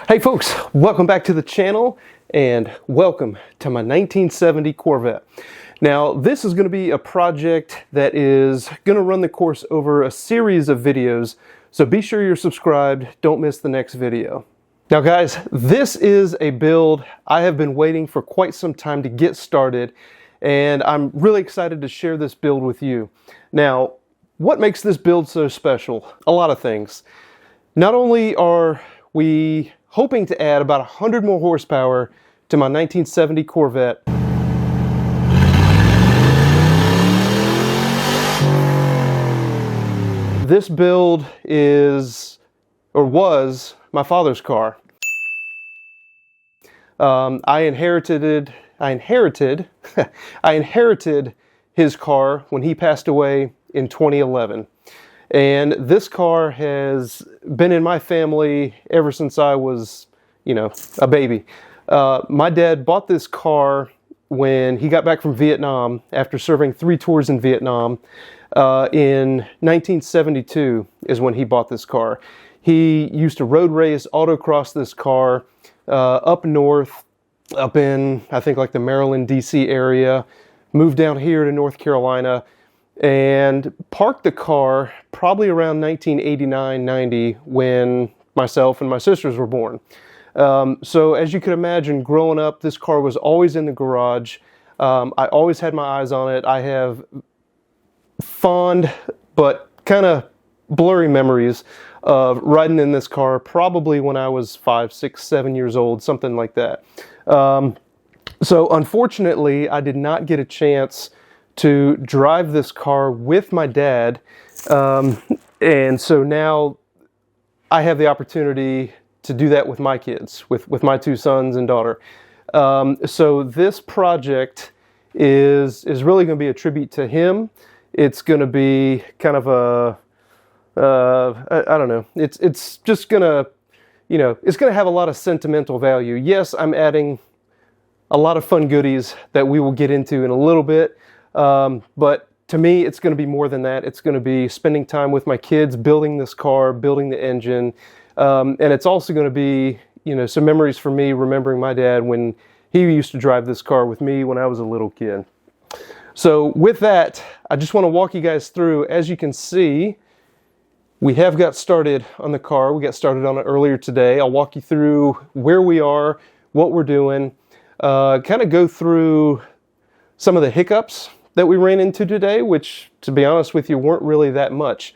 Hey folks, welcome back to the channel and welcome to my 1970 Corvette. Now this is going to be a project that is going to run the course over a series of videos, so be sure you're subscribed, don't miss the next video. Now guys, this is a build I have been waiting for quite some time to get started, and I'm really excited to share this build with you. Now, what makes this build so special? A lot of things. Not only are we hoping to add about 100 more horsepower to my 1970 Corvette, this build is, or was, my father's car. I inherited his car when he passed away in 2011. And this car has been in my family ever since I was, a baby. My dad bought this car when he got back from Vietnam after serving 3 tours in Vietnam. In 1972 is when he bought this car. He used to road race, autocross this car up north, up in, I think, like the Maryland, D.C. area, moved down here to North Carolina, and parked the car probably around 1989-90 when myself and my sisters were born. So as you can imagine, growing up, this car was always in the garage. I always had my eyes on it. I have fond but kind of blurry memories of riding in this car probably when I was 5, 6, 7 years old, something like that. So unfortunately, I did not get a chance to drive this car with my dad, and so now I have the opportunity to do that with my kids, with my 2 sons and daughter. So this project is really going to be a tribute to him. It's going to be kind of a I don't know. It's just gonna, it's gonna have a lot of sentimental value. Yes, I'm adding a lot of fun goodies that we will get into in a little bit. But to me, it's going to be more than that. It's going to be spending time with my kids, building this car, building the engine. And it's also going to be, some memories for me remembering my dad when he used to drive this car with me when I was a little kid. So with that, I just want to walk you guys through. As you can see, we have got started on the car. We got started on it earlier today. I'll walk you through where we are, what we're doing, kind of go through some of the hiccups that we ran into today, which, to be honest with you, weren't really that much.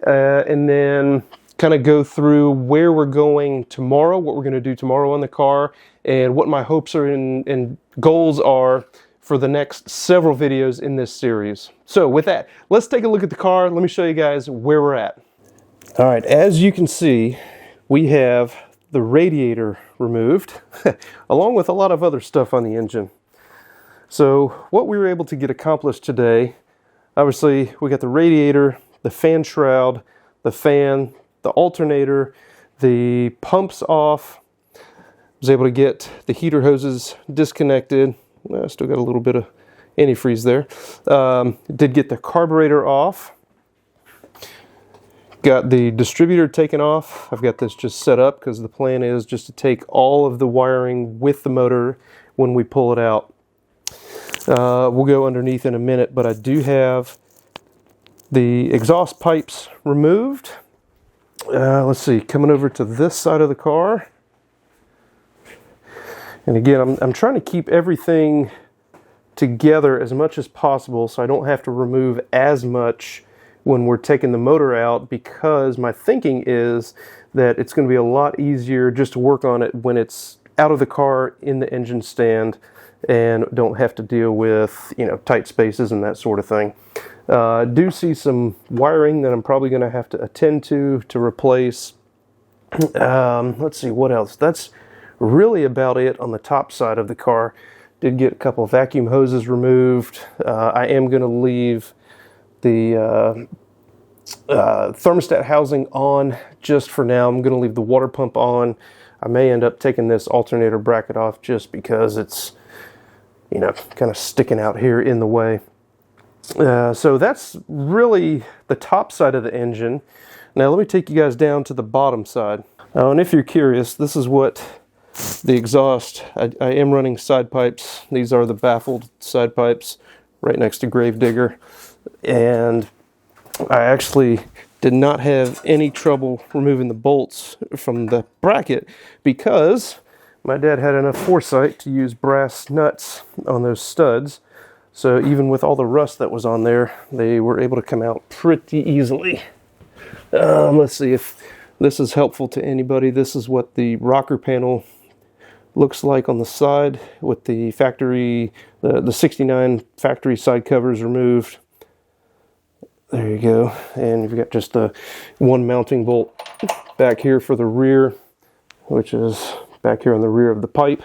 And then kind of go through where we're going tomorrow, what we're going to do tomorrow on the car, and what my hopes are and goals are for the next several videos in this series. So with that, let's take a look at the car. Let me show you guys where we're at. All right, as you can see, we have the radiator removed, along with a lot of other stuff on the engine. So what we were able to get accomplished today, obviously we got the radiator, the fan shroud, the fan, the alternator, the pumps off. I was able to get the heater hoses disconnected. I still got a little bit of antifreeze there. Did get the carburetor off. Got the distributor taken off. I've got this just set up because the plan is just to take all of the wiring with the motor when we pull it out. We'll go underneath in a minute, but I do have the exhaust pipes removed. Let's see, coming over to this side of the car. And again, I'm trying to keep everything together as much as possible so I don't have to remove as much when we're taking the motor out, because my thinking is that it's going to be a lot easier just to work on it when it's out of the car in the engine stand and don't have to deal with, tight spaces and that sort of thing. Do see some wiring that I'm probably going to have to attend to replace. Let's see, what else? That's really about it on the top side of the car. Did get a couple of vacuum hoses removed. I am going to leave the thermostat housing on just for now. I'm going to leave the water pump on. I may end up taking this alternator bracket off just because it's, kind of sticking out here in the way. So that's really the top side of the engine. Now let me take you guys down to the bottom side. Oh, and if you're curious, this is what the exhaust, I am running side pipes. These are the baffled side pipes right next to Gravedigger. And I actually did not have any trouble removing the bolts from the bracket because my dad had enough foresight to use brass nuts on those studs. So even with all the rust that was on there, they were able to come out pretty easily. Let's see if this is helpful to anybody. This is what the rocker panel looks like on the side with the factory, the 69 factory side covers removed. There you go. And you've got just the one mounting bolt back here for the rear, which is back here on the rear of the pipe.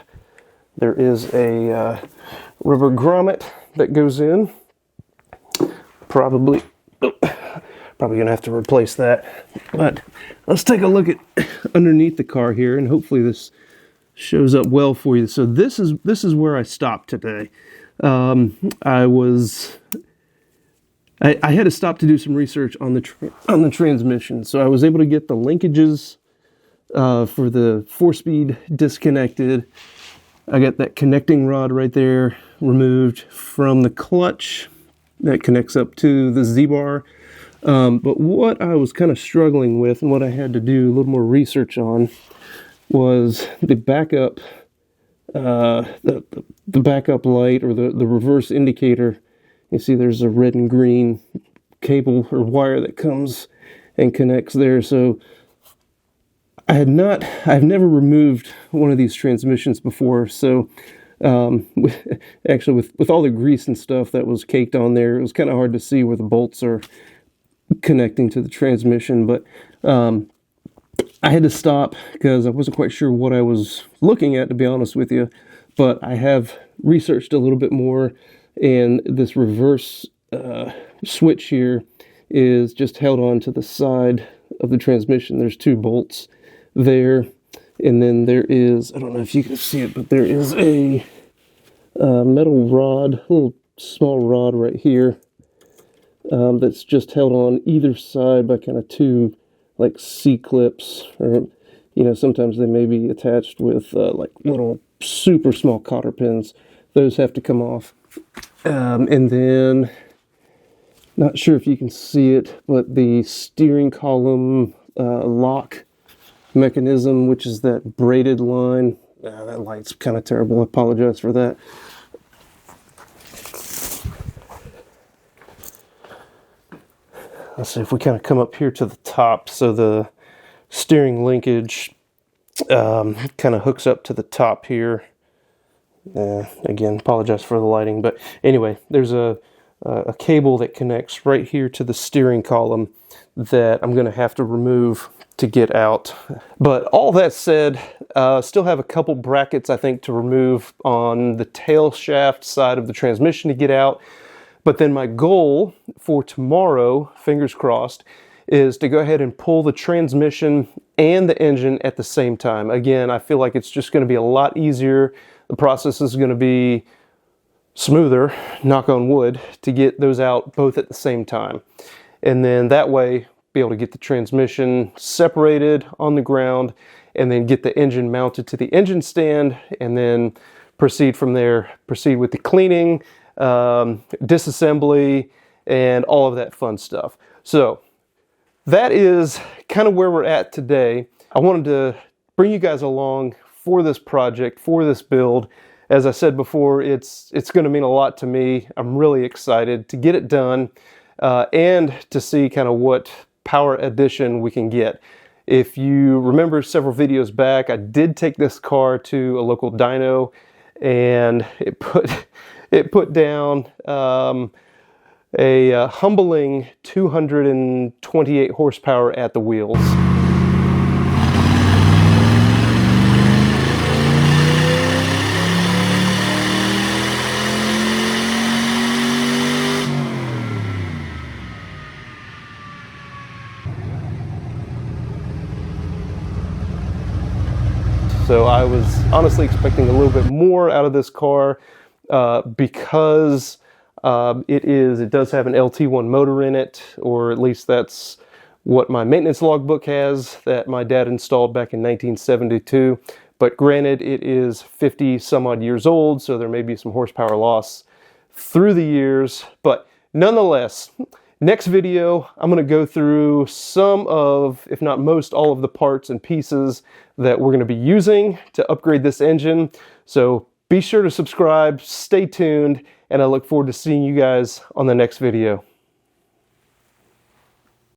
There is a rubber grommet that goes in. Probably gonna have to replace that. But let's take a look at underneath the car here, and hopefully this shows up well for you. So this is where I stopped today. I had to stop to do some research on the transmission. So I was able to get the linkages for the 4-speed disconnected. I got that connecting rod right there removed from the clutch that connects up to the Z-bar. But what I was kind of struggling with and what I had to do a little more research on was the backup, the backup light, or the reverse indicator. You see there's a red and green cable or wire that comes and connects there. So I've never removed one of these transmissions before. So actually with all the grease and stuff that was caked on there, it was kind of hard to see where the bolts are connecting to the transmission. But I had to stop because I wasn't quite sure what I was looking at, to be honest with you. But I have researched a little bit more, and this reverse switch here is just held on to the side of the transmission. There's 2 bolts there, and then there is, I don't know if you can see it, but there is a metal rod, a little small rod right here, that's just held on either side by kind of 2 like C-clips, or sometimes they may be attached with like little super small cotter pins. Those have to come off. And then, not sure if you can see it, but the steering column lock mechanism, which is that braided line. That light's kind of terrible. I apologize for that. Let's see if we kind of come up here to the top. So the steering linkage kind of hooks up to the top here. Again, apologize for the lighting, but anyway, there's a cable that connects right here to the steering column that I'm going to have to remove to get out. But all that said, still have a couple brackets I think to remove on the tail shaft side of the transmission to get out. But then my goal for tomorrow, fingers crossed, is to go ahead and pull the transmission and the engine at the same time. Again, I feel like it's just going to be a lot easier. The process is going to be smoother, knock on wood, to get those out both at the same time. And then that way, be able to get the transmission separated on the ground, and then get the engine mounted to the engine stand, and then proceed from there, proceed with the cleaning, disassembly, and all of that fun stuff. So that is kind of where we're at today. I wanted to bring you guys along for this project, for this build. As I said before, it's going to mean a lot to me. I'm really excited to get it done and to see kind of what power addition we can get. If you remember several videos back, I did take this car to a local dyno, and it put down a humbling 228 horsepower at the wheels. So I was honestly expecting a little bit more out of this car because it does have an LT1 motor in it, or at least that's what my maintenance logbook has that my dad installed back in 1972. But granted, it is 50 some odd years old, so there may be some horsepower loss through the years. But nonetheless, next video, I'm going to go through some of, if not most, all of the parts and pieces that we're going to be using to upgrade this engine. So be sure to subscribe, stay tuned, and I look forward to seeing you guys on the next video.